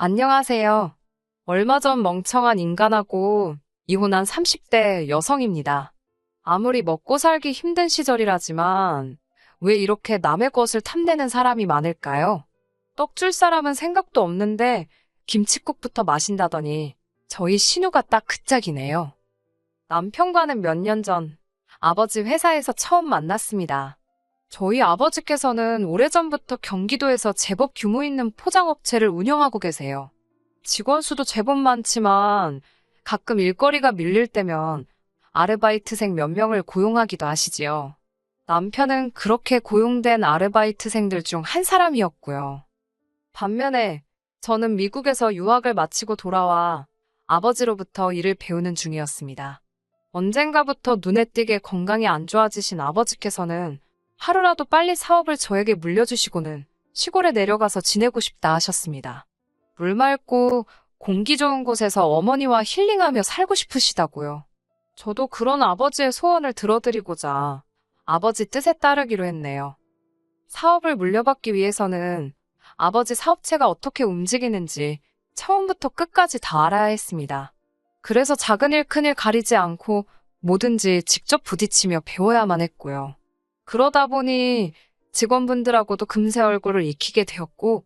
안녕하세요. 얼마 전 멍청한 인간하고 이혼한 30대 여성입니다. 아무리 먹고 살기 힘든 시절이라지만 왜 이렇게 남의 것을 탐내는 사람이 많을까요? 떡 줄 사람은 생각도 없는데 김칫국부터 마신다더니 저희 신우가 딱 그 짝이네요. 남편과는 몇 년 전 아버지 회사에서 처음 만났습니다. 저희 아버지께서는 오래전부터 경기도에서 제법 규모 있는 포장업체를 운영하고 계세요. 직원 수도 제법 많지만 가끔 일거리가 밀릴 때면 아르바이트생 몇 명을 고용하기도 하시지요. 남편은 그렇게 고용된 아르바이트생들 중 한 사람이었고요. 반면에 저는 미국에서 유학을 마치고 돌아와 아버지로부터 일을 배우는 중이었습니다. 언젠가부터 눈에 띄게 건강이 안 좋아지신 아버지께서는 하루라도 빨리 사업을 저에게 물려주시고는 시골에 내려가서 지내고 싶다 하셨습니다. 물 맑고 공기 좋은 곳에서 어머니와 힐링하며 살고 싶으시다고요. 저도 그런 아버지의 소원을 들어드리고자 아버지 뜻에 따르기로 했네요. 사업을 물려받기 위해서는 아버지 사업체가 어떻게 움직이는지 처음부터 끝까지 다 알아야 했습니다. 그래서 작은 일, 큰 일 가리지 않고 뭐든지 직접 부딪히며 배워야만 했고요. 그러다 보니 직원분들하고도 금세 얼굴을 익히게 되었고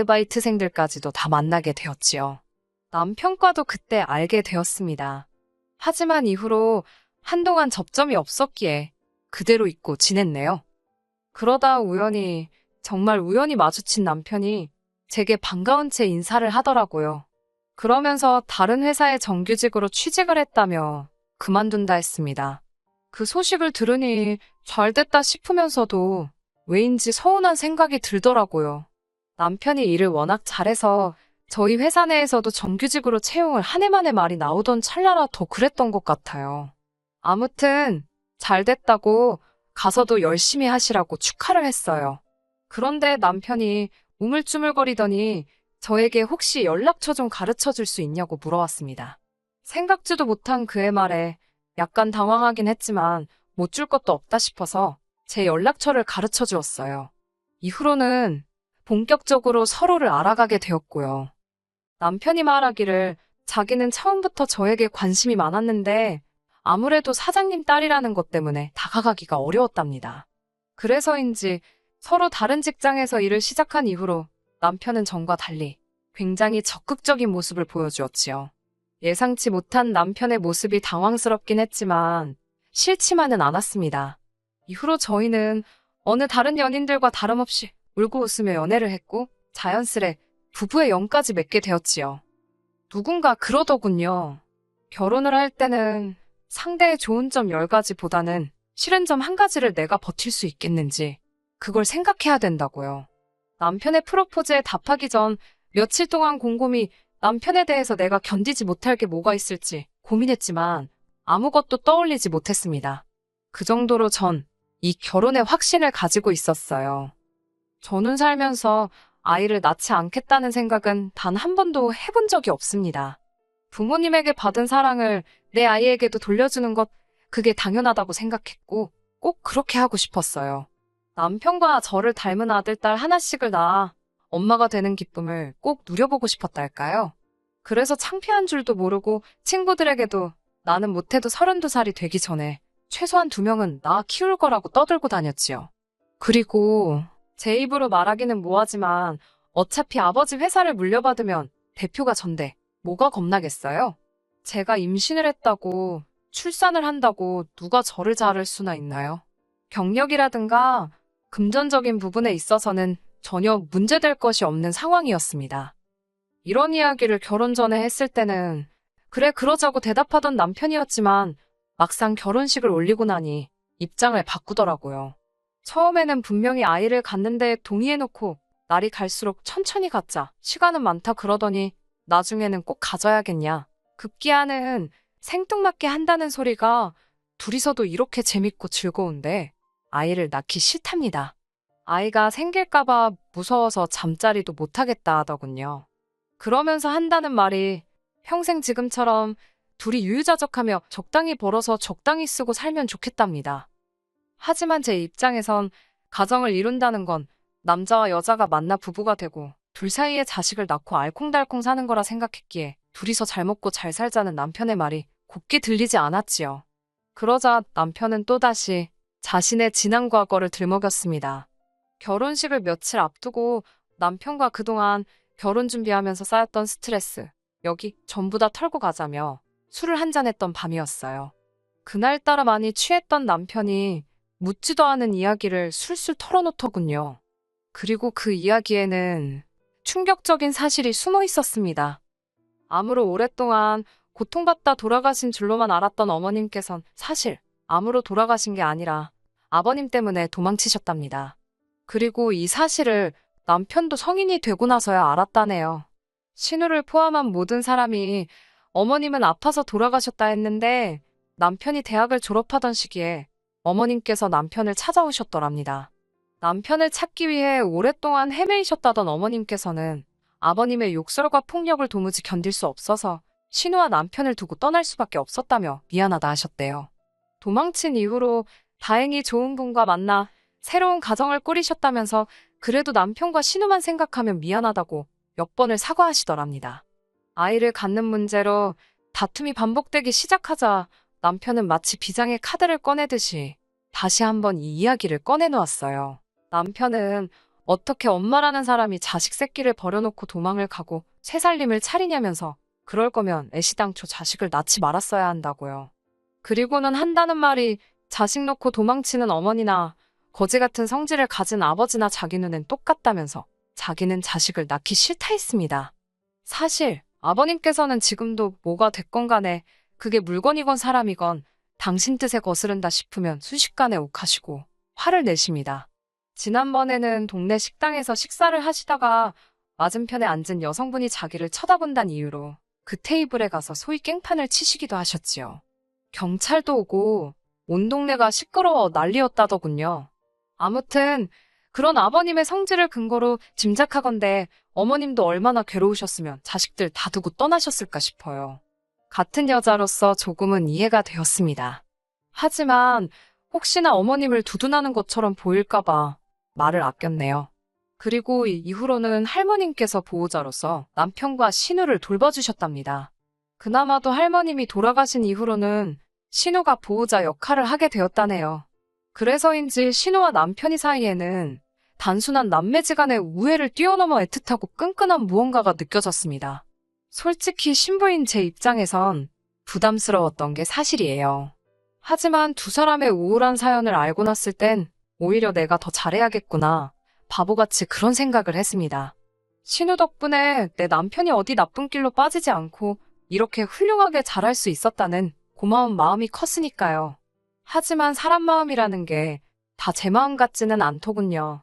아르바이트생들까지도 다 만나게 되었지요. 남편과도 그때 알게 되었습니다. 하지만 이후로 한동안 접점이 없었기에 그대로 잊고 지냈네요. 그러다 우연히, 정말 우연히 마주친 남편이 제게 반가운 채 인사를 하더라고요. 그러면서 다른 회사에 정규직으로 취직을 했다며 그만둔다 했습니다. 그 소식을 들으니 잘 됐다 싶으면서도 왜인지 서운한 생각이 들더라고요. 남편이 일을 워낙 잘해서 저희 회사 내에서도 정규직으로 채용을 한 해 만에 말이 나오던 찰나라 더 그랬던 것 같아요. 아무튼 잘 됐다고 가서도 열심히 하시라고 축하를 했어요. 그런데 남편이 우물쭈물거리더니 저에게 혹시 연락처 좀 가르쳐 줄 수 있냐고 물어왔습니다. 생각지도 못한 그의 말에 약간 당황하긴 했지만 못 줄 것도 없다 싶어서 제 연락처를 가르쳐 주었어요. 이후로는 본격적으로 서로를 알아가게 되었고요. 남편이 말하기를 자기는 처음부터 저에게 관심이 많았는데 아무래도 사장님 딸이라는 것 때문에 다가가기가 어려웠답니다. 그래서인지 서로 다른 직장에서 일을 시작한 이후로 남편은 전과 달리 굉장히 적극적인 모습을 보여주었지요. 예상치 못한 남편의 모습이 당황스럽긴 했지만 싫지만은 않았습니다. 이후로 저희는 어느 다른 연인들과 다름없이 울고 웃으며 연애를 했고 자연스레 부부의 영까지 맺게 되었지요. 누군가 그러더군요. 결혼을 할 때는 상대의 좋은 점 10가지보다는 싫은 점 1가지를 내가 버틸 수 있겠는지 그걸 생각해야 된다고요. 남편의 프로포즈에 답하기 전 며칠 동안 곰곰이 남편에 대해서 내가 견디지 못할 게 뭐가 있을지 고민했지만 아무것도 떠올리지 못했습니다. 그 정도로 전 이 결혼에 확신을 가지고 있었어요. 저는 살면서 아이를 낳지 않겠다는 생각은 단 한 번도 해본 적이 없습니다. 부모님에게 받은 사랑을 내 아이에게도 돌려주는 것, 그게 당연하다고 생각했고 꼭 그렇게 하고 싶었어요. 남편과 저를 닮은 아들, 딸 하나씩을 낳아 엄마가 되는 기쁨을 꼭 누려보고 싶었달까요? 그래서 창피한 줄도 모르고 친구들에게도 나는 못해도 32살이 되기 전에 최소한 2명은 낳아 키울 거라고 떠들고 다녔지요. 그리고 제 입으로 말하기는 뭐하지만 어차피 아버지 회사를 물려받으면 대표가 전데 뭐가 겁나겠어요? 제가 임신을 했다고 출산을 한다고 누가 저를 자를 수나 있나요? 경력이라든가 금전적인 부분에 있어서는 전혀 문제될 것이 없는 상황이었습니다. 이런 이야기를 결혼 전에 했을 때는 그래 그러자고 대답하던 남편이었지만 막상 결혼식을 올리고 나니 입장을 바꾸더라고요. 처음에는 분명히 아이를 갖는 데 동의해놓고 날이 갈수록 천천히 갖자, 시간은 많다 그러더니 나중에는 꼭 가져야겠냐. 급기야는 생뚱맞게 한다는 소리가 둘이서도 이렇게 재밌고 즐거운데 아이를 낳기 싫답니다. 아이가 생길까봐 무서워서 잠자리도 못하겠다 하더군요. 그러면서 한다는 말이 평생 지금처럼 둘이 유유자적하며 적당히 벌어서 적당히 쓰고 살면 좋겠답니다. 하지만 제 입장에선 가정을 이룬다는 건 남자와 여자가 만나 부부가 되고 둘 사이에 자식을 낳고 알콩달콩 사는 거라 생각했기에 둘이서 잘 먹고 잘 살자는 남편의 말이 곱게 들리지 않았지요. 그러자 남편은 또다시 자신의 지난 과거를 들먹였습니다. 결혼식을 며칠 앞두고 남편과 그동안 결혼 준비하면서 쌓였던 스트레스, 여기 전부 다 털고 가자며 술을 한잔 했던 밤이었어요. 그날따라 많이 취했던 남편이 묻지도 않은 이야기를 술술 털어놓더군요. 그리고 그 이야기에는 충격적인 사실이 숨어 있었습니다. 암으로 오랫동안 고통받다 돌아가신 줄로만 알았던 어머님께선 사실 암으로 돌아가신 게 아니라 아버님 때문에 도망치셨답니다. 그리고 이 사실을 남편도 성인이 되고 나서야 알았다네요. 신우를 포함한 모든 사람이 어머님은 아파서 돌아가셨다 했는데 남편이 대학을 졸업하던 시기에 어머님께서 남편을 찾아오셨더랍니다. 남편을 찾기 위해 오랫동안 헤매이셨다던 어머님께서는 아버님의 욕설과 폭력을 도무지 견딜 수 없어서 신우와 남편을 두고 떠날 수밖에 없었다며 미안하다 하셨대요. 도망친 이후로 다행히 좋은 분과 만나 새로운 가정을 꾸리셨다면서 그래도 남편과 신우만 생각하면 미안하다고 몇 번을 사과하시더랍니다. 아이를 갖는 문제로 다툼이 반복되기 시작하자 남편은 마치 비장의 카드를 꺼내듯이 다시 한번 이 이야기를 꺼내놓았어요. 남편은 어떻게 엄마라는 사람이 자식 새끼를 버려놓고 도망을 가고 새 살림을 차리냐면서 그럴 거면 애시당초 자식을 낳지 말았어야 한다고요. 그리고는 한다는 말이 자식 놓고 도망치는 어머니나 거지 같은 성질을 가진 아버지나 자기 눈엔 똑같다면서 자기는 자식을 낳기 싫다 했습니다. 사실 아버님께서는 지금도 뭐가 됐건 간에 그게 물건이건 사람이건 당신 뜻에 거스른다 싶으면 순식간에 욱하시고 화를 내십니다. 지난번에는 동네 식당에서 식사를 하시다가 맞은편에 앉은 여성분이 자기를 쳐다본다는 이유로 그 테이블에 가서 소위 깽판을 치시기도 하셨지요. 경찰도 오고 온 동네가 시끄러워 난리였다더군요. 아무튼 그런 아버님의 성질을 근거로 짐작하건대 어머님도 얼마나 괴로우셨으면 자식들 다 두고 떠나셨을까 싶어요. 같은 여자로서 조금은 이해가 되었습니다. 하지만 혹시나 어머님을 두둔하는 것처럼 보일까봐 말을 아꼈네요. 그리고 이후로는 할머님께서 보호자로서 남편과 신우를 돌봐주셨답니다. 그나마도 할머님이 돌아가신 이후로는 신우가 보호자 역할을 하게 되었다네요. 그래서인지 신우와 남편이 사이에는 단순한 남매지간의 우애를 뛰어넘어 애틋하고 끈끈한 무언가가 느껴졌습니다. 솔직히 신부인 제 입장에선 부담스러웠던 게 사실이에요. 하지만 두 사람의 우울한 사연을 알고 났을 땐 오히려 내가 더 잘해야겠구나. 바보같이 그런 생각을 했습니다. 신우 덕분에 내 남편이 어디 나쁜 길로 빠지지 않고 이렇게 훌륭하게 자랄 수 있었다는 고마운 마음이 컸으니까요. 하지만 사람 마음이라는 게 다 제 마음 같지는 않더군요.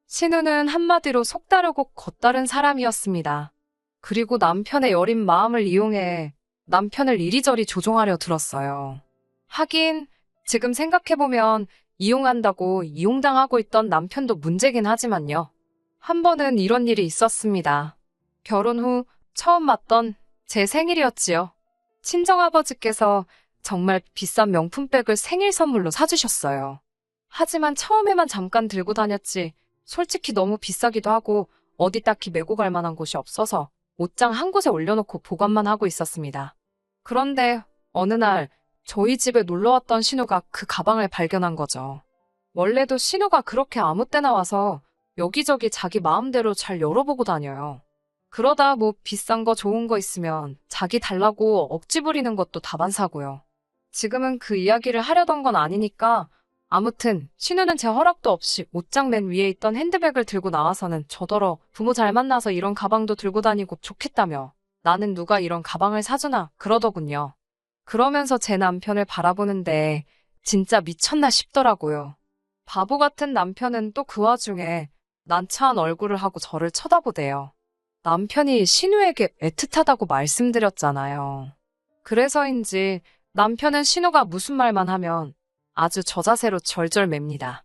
신우는 한마디로 속다르고 겉다른 사람이었습니다. 그리고 남편의 여린 마음을 이용해 남편을 이리저리 조종하려 들었어요. 하긴 지금 생각해보면 이용한다고 이용당하고 있던 남편도 문제긴 하지만요. 한 번은 이런 일이 있었습니다. 결혼 후 처음 맞던 제 생일이었지요. 친정아버지께서 정말 비싼 명품백을 생일 선물로 사주셨어요. 하지만 처음에만 잠깐 들고 다녔지 솔직히 너무 비싸기도 하고 어디 딱히 메고 갈 만한 곳이 없어서 옷장 한 곳에 올려놓고 보관만 하고 있었습니다. 그런데 어느 날 저희 집에 놀러왔던 신우가 그 가방을 발견한 거죠. 원래도 신우가 그렇게 아무 때나 와서 여기저기 자기 마음대로 잘 열어보고 다녀요. 그러다 뭐 비싼 거 좋은 거 있으면 자기 달라고 억지 부리는 것도 다반사고요. 지금은 그 이야기를 하려던 건 아니니까 아무튼 신우는 제 허락도 없이 옷장 맨 위에 있던 핸드백을 들고 나와서는 저더러 부모 잘 만나서 이런 가방도 들고 다니고 좋겠다며 나는 누가 이런 가방을 사주나 그러더군요. 그러면서 제 남편을 바라보는데 진짜 미쳤나 싶더라고요. 바보 같은 남편은 또 그 와중에 난처한 얼굴을 하고 저를 쳐다보대요. 남편이 신우에게 애틋하다고 말씀드렸잖아요. 그래서인지 남편은 신우가 무슨 말만 하면 아주 저자세로 절절맵니다.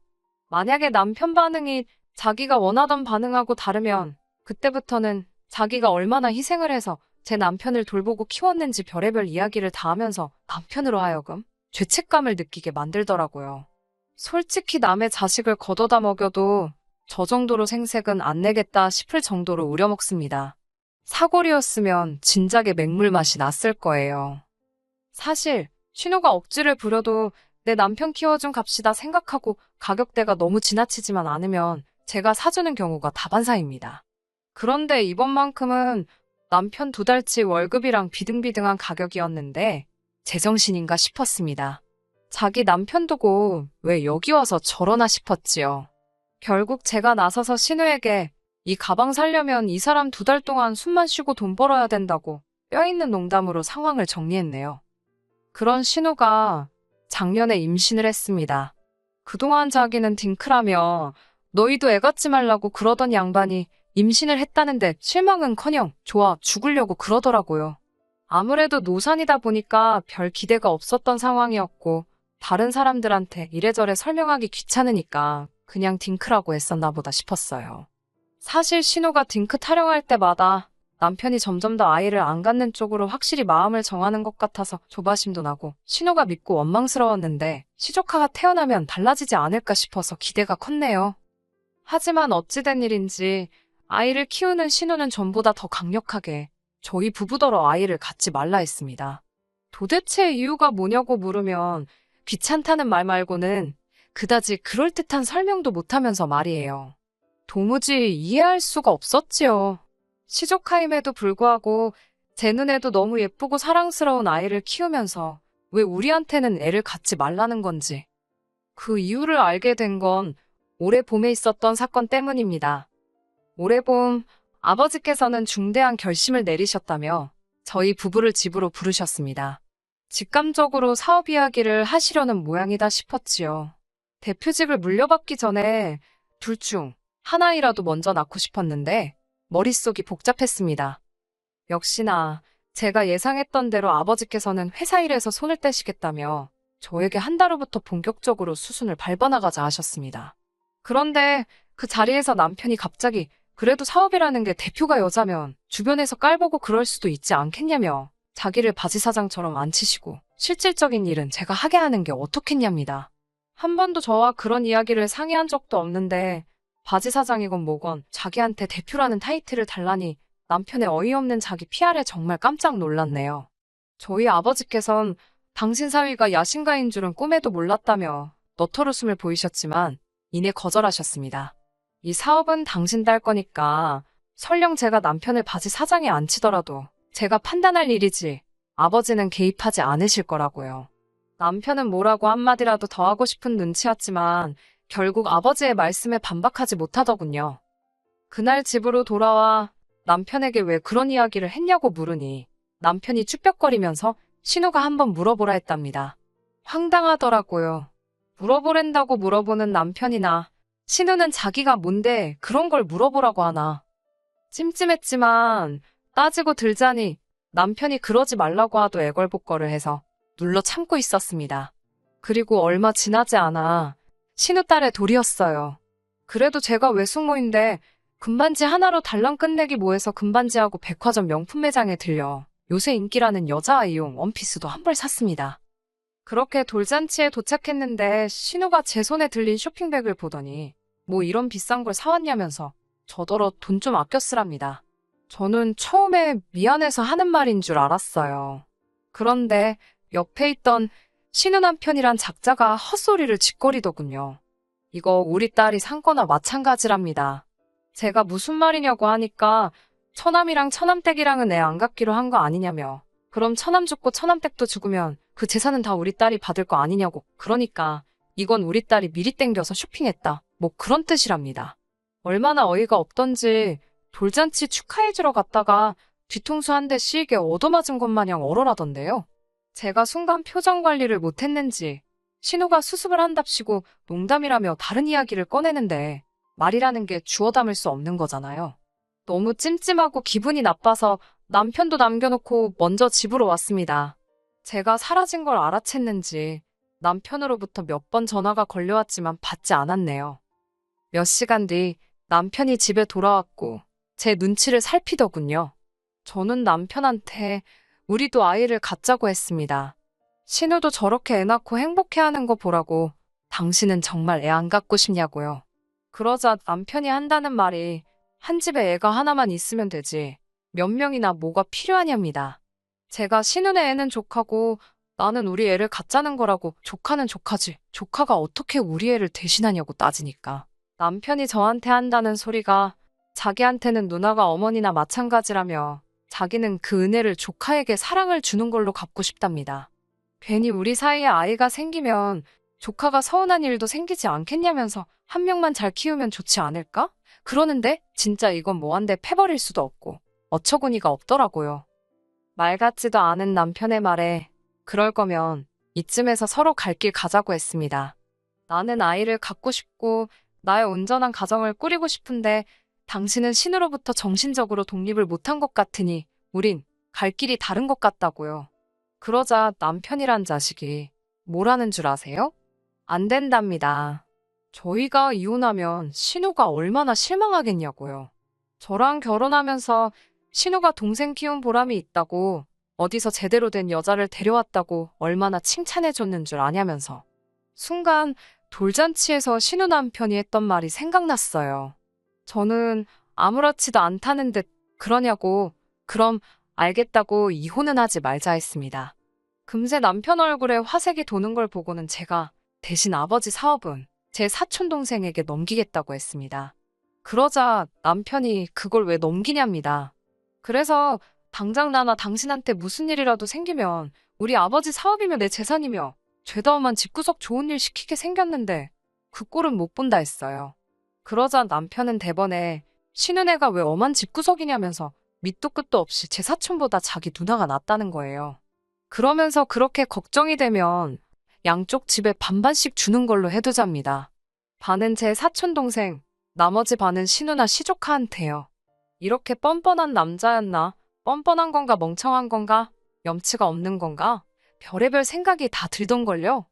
만약에 남편 반응이 자기가 원하던 반응하고 다르면 그때부터는 자기가 얼마나 희생을 해서 제 남편을 돌보고 키웠는지 별의별 이야기를 다 하면서 남편으로 하여금 죄책감을 느끼게 만들더라고요. 솔직히 남의 자식을 걷어다 먹여도 저 정도로 생색은 안 내겠다 싶을 정도로 우려먹습니다. 사골이었으면 진작에 맹물 맛이 났을 거예요. 사실 신우가 억지를 부려도 내 남편 키워준 값이다 생각하고 가격대가 너무 지나치지만 않으면 제가 사주는 경우가 다반사입니다. 그런데 이번만큼은 남편 2달치 월급이랑 비등비등한 가격이었는데 제정신인가 싶었습니다. 자기 남편 두고 왜 여기 와서 저러나 싶었지요. 결국 제가 나서서 신우에게 이 가방 살려면 이 사람 2달 동안 숨만 쉬고 돈 벌어야 된다고 뼈있는 농담으로 상황을 정리했네요. 그런 신우가 작년에 임신을 했습니다. 그동안 자기는 딩크라며 너희도 애 갖지 말라고 그러던 양반이 임신을 했다는데 실망은커녕 좋아 죽으려고 그러더라고요. 아무래도 노산이다 보니까 별 기대가 없었던 상황이었고 다른 사람들한테 이래저래 설명하기 귀찮으니까 그냥 딩크라고 했었나 보다 싶었어요. 사실 신우가 딩크 타령할 때마다 남편이 점점 더 아이를 안 갖는 쪽으로 확실히 마음을 정하는 것 같아서 조바심도 나고 신우가 믿고 원망스러웠는데 시조카가 태어나면 달라지지 않을까 싶어서 기대가 컸네요. 하지만 어찌된 일인지 아이를 키우는 신우는 전보다 더 강력하게 저희 부부더러 아이를 갖지 말라 했습니다. 도대체 이유가 뭐냐고 물으면 귀찮다는 말 말고는 그다지 그럴듯한 설명도 못하면서 말이에요. 도무지 이해할 수가 없었지요. 시조카임에도 불구하고 제 눈에도 너무 예쁘고 사랑스러운 아이를 키우면서 왜 우리한테는 애를 갖지 말라는 건지. 그 이유를 알게 된 건 올해 봄에 있었던 사건 때문입니다. 올해 봄 아버지께서는 중대한 결심을 내리셨다며 저희 부부를 집으로 부르셨습니다. 직감적으로 사업 이야기를 하시려는 모양이다 싶었지요. 대표직을 물려받기 전에 둘 중 하나이라도 먼저 낳고 싶었는데 머릿속이 복잡했습니다. 역시나 제가 예상했던 대로 아버지께서는 회사 일에서 손을 떼시겠다며 저에게 한 달 후부터 본격적으로 수순을 밟아나가자 하셨습니다. 그런데 그 자리에서 남편이 갑자기 그래도 사업이라는 게 대표가 여자면 주변에서 깔보고 그럴 수도 있지 않겠냐며 자기를 바지 사장처럼 앉히시고 실질적인 일은 제가 하게 하는 게 어떻겠냐입니다. 한 번도 저와 그런 이야기를 상의한 적도 없는데 바지 사장이건 뭐건 자기한테 대표라는 타이틀을 달라니 남편의 어이없는 자기 PR에 정말 깜짝 놀랐네요. 저희 아버지께선 당신 사위가 야심가인 줄은 꿈에도 몰랐다며 너털웃음을 보이셨지만 이내 거절하셨습니다. 이 사업은 당신 딸 거니까 설령 제가 남편을 바지 사장에 앉히더라도 제가 판단할 일이지 아버지는 개입하지 않으실 거라고요. 남편은 뭐라고 한마디라도 더 하고 싶은 눈치였지만 결국 아버지의 말씀에 반박하지 못하더군요. 그날 집으로 돌아와 남편에게 왜 그런 이야기를 했냐고 물으니 남편이 쭈뼛거리면서 신우가 한번 물어보라 했답니다. 황당하더라고요. 물어보랜다고 물어보는 남편이나 신우는 자기가 뭔데 그런 걸 물어보라고 하나. 찜찜했지만 따지고 들자니 남편이 그러지 말라고 하도 애걸복걸을 해서 눌러 참고 있었습니다. 그리고 얼마 지나지 않아 신우 딸의 돌이었어요. 그래도 제가 외숙모인데 금반지 하나로 달랑 끝내기 뭐해서 금반지하고 백화점 명품 매장에 들려 요새 인기라는 여자아이용 원피스도 한 벌 샀습니다. 그렇게 돌잔치에 도착했는데 신우가 제 손에 들린 쇼핑백을 보더니 뭐 이런 비싼 걸 사왔냐면서 저더러 돈 좀 아껴 쓰랍니다. 저는 처음에 미안해서 하는 말인 줄 알았어요. 그런데 옆에 있던 신우 남편이란 작자가 헛소리를 짓거리더군요. 이거 우리 딸이 산 거나 마찬가지랍니다. 제가 무슨 말이냐고 하니까 처남이랑 처남댁이랑은 애 안 갖기로 한 거 아니냐며 그럼 처남 죽고 처남댁도 죽으면 그 재산은 다 우리 딸이 받을 거 아니냐고 그러니까 이건 우리 딸이 미리 땡겨서 쇼핑했다 뭐 그런 뜻이랍니다. 얼마나 어이가 없던지 돌잔치 축하해주러 갔다가 뒤통수 한 대 씌게 얻어맞은 것 마냥 얼얼하던데요. 제가 순간 표정 관리를 못했는지 신우가 수습을 한답시고 농담이라며 다른 이야기를 꺼내는데 말이라는 게 주워 담을 수 없는 거잖아요. 너무 찜찜하고 기분이 나빠서 남편도 남겨놓고 먼저 집으로 왔습니다. 제가 사라진 걸 알아챘는지 남편으로부터 몇 번 전화가 걸려왔지만 받지 않았네요. 몇 시간 뒤 남편이 집에 돌아왔고 제 눈치를 살피더군요. 저는 남편한테 우리도 아이를 갖자고 했습니다. 신우도 저렇게 애 낳고 행복해하는 거 보라고 당신은 정말 애 안 갖고 싶냐고요. 그러자 남편이 한다는 말이 한 집에 애가 하나만 있으면 되지. 몇 명이나 뭐가 필요하냐입니다. 제가 신혼의 애는 조카고 나는 우리 애를 갖자는 거라고 조카는 조카지. 조카가 어떻게 우리 애를 대신하냐고 따지니까. 남편이 저한테 한다는 소리가 자기한테는 누나가 어머니나 마찬가지라며 자기는 그 은혜를 조카에게 사랑을 주는 걸로 갚고 싶답니다. 괜히 우리 사이에 아이가 생기면 조카가 서운한 일도 생기지 않겠냐면서 한 명만 잘 키우면 좋지 않을까? 그러는데 진짜 이건 뭐한데 패버릴 수도 없고 어처구니가 없더라고요. 말 같지도 않은 남편의 말에 그럴 거면 이쯤에서 서로 갈 길 가자고 했습니다. 나는 아이를 갖고 싶고 나의 온전한 가정을 꾸리고 싶은데 당신은 신우로부터 정신적으로 독립을 못한 것 같으니 우린 갈 길이 다른 것 같다고요. 그러자 남편이란 자식이 뭐라는 줄 아세요? 안 된답니다. 저희가 이혼하면 신우가 얼마나 실망하겠냐고요. 저랑 결혼하면서 신우가 동생 키운 보람이 있다고 어디서 제대로 된 여자를 데려왔다고 얼마나 칭찬해줬는 줄 아냐면서. 순간 돌잔치에서 신우 남편이 했던 말이 생각났어요. 저는 아무렇지도 않다는 듯 그러냐고 그럼 알겠다고 이혼은 하지 말자 했습니다. 금세 남편 얼굴에 화색이 도는 걸 보고는 제가 대신 아버지 사업은 제 사촌동생에게 넘기겠다고 했습니다. 그러자 남편이 그걸 왜 넘기냐입니다. 그래서 당장 나나 당신한테 무슨 일이라도 생기면 우리 아버지 사업이며 내 재산이며 죄다 엄한 집구석 좋은 일 시키게 생겼는데 그 꼴은 못 본다 했어요. 그러자 남편은 대번에 신은혜가 왜 엄한 집구석이냐면서 밑도 끝도 없이 제 사촌보다 자기 누나가 낫다는 거예요. 그러면서 그렇게 걱정이 되면 양쪽 집에 반반씩 주는 걸로 해두잡니다. 반은 제 사촌동생, 나머지 반은 신우나 시조카한테요. 이렇게 뻔뻔한 남자였나? 뻔뻔한 건가 멍청한 건가? 염치가 없는 건가? 별의별 생각이 다 들던걸요.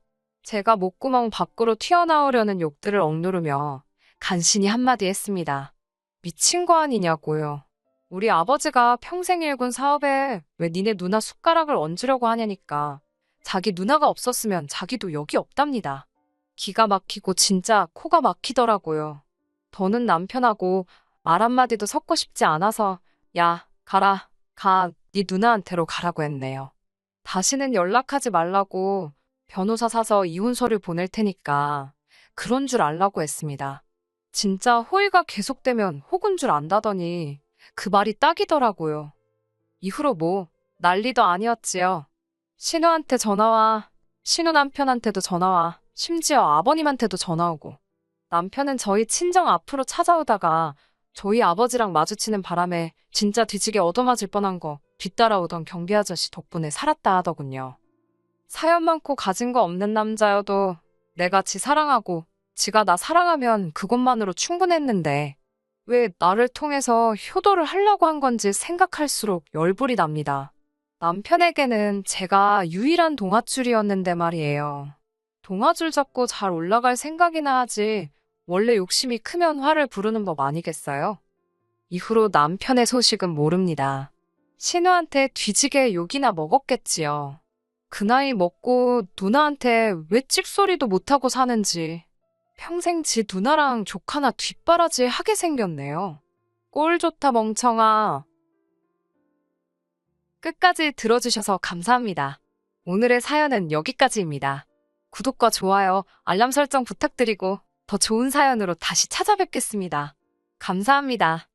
제가 목구멍 밖으로 튀어나오려는 욕들을 억누르며 간신히 한마디 했습니다. 미친 거 아니냐고요. 우리 아버지가 평생 일군 사업에 왜 니네 누나 숟가락을 얹으려고 하냐니까. 자기 누나가 없었으면 자기도 여기 없답니다. 기가 막히고 진짜 코가 막히더라고요. 더는 남편하고 말 한마디도 섞고 싶지 않아서 야, 가라. 가, 네 누나한테로 가라고 했네요. 다시는 연락하지 말라고 변호사 사서 이혼 서류 보낼 테니까 그런 줄 알라고 했습니다. 진짜 호의가 계속되면 혹은 줄 안다더니 그 말이 딱이더라고요. 이후로 뭐 난리도 아니었지요. 신우한테 전화와, 신우 남편한테도 전화와, 심지어 아버님한테도 전화오고. 남편은 저희 친정 앞으로 찾아오다가 저희 아버지랑 마주치는 바람에 진짜 뒤지게 얻어맞을 뻔한 거 뒤따라오던 경비 아저씨 덕분에 살았다 하더군요. 사연 많고 가진 거 없는 남자여도 내가 지 사랑하고 지가 나 사랑하면 그것만으로 충분했는데 왜 나를 통해서 효도를 하려고 한 건지 생각할수록 열불이 납니다. 남편에게는 제가 유일한 동아줄이었는데 말이에요. 동아줄 잡고 잘 올라갈 생각이나 하지 원래 욕심이 크면 화를 부르는 법 아니겠어요? 이후로 남편의 소식은 모릅니다. 신우한테 뒤지게 욕이나 먹었겠지요. 그 나이 먹고 누나한테 왜 찍소리도 못하고 사는지 평생 지 누나랑 조카나 뒷바라지 하게 생겼네요. 꼴 좋다 멍청아. 끝까지 들어주셔서 감사합니다. 오늘의 사연은 여기까지입니다. 구독과 좋아요, 알람 설정 부탁드리고 더 좋은 사연으로 다시 찾아뵙겠습니다. 감사합니다.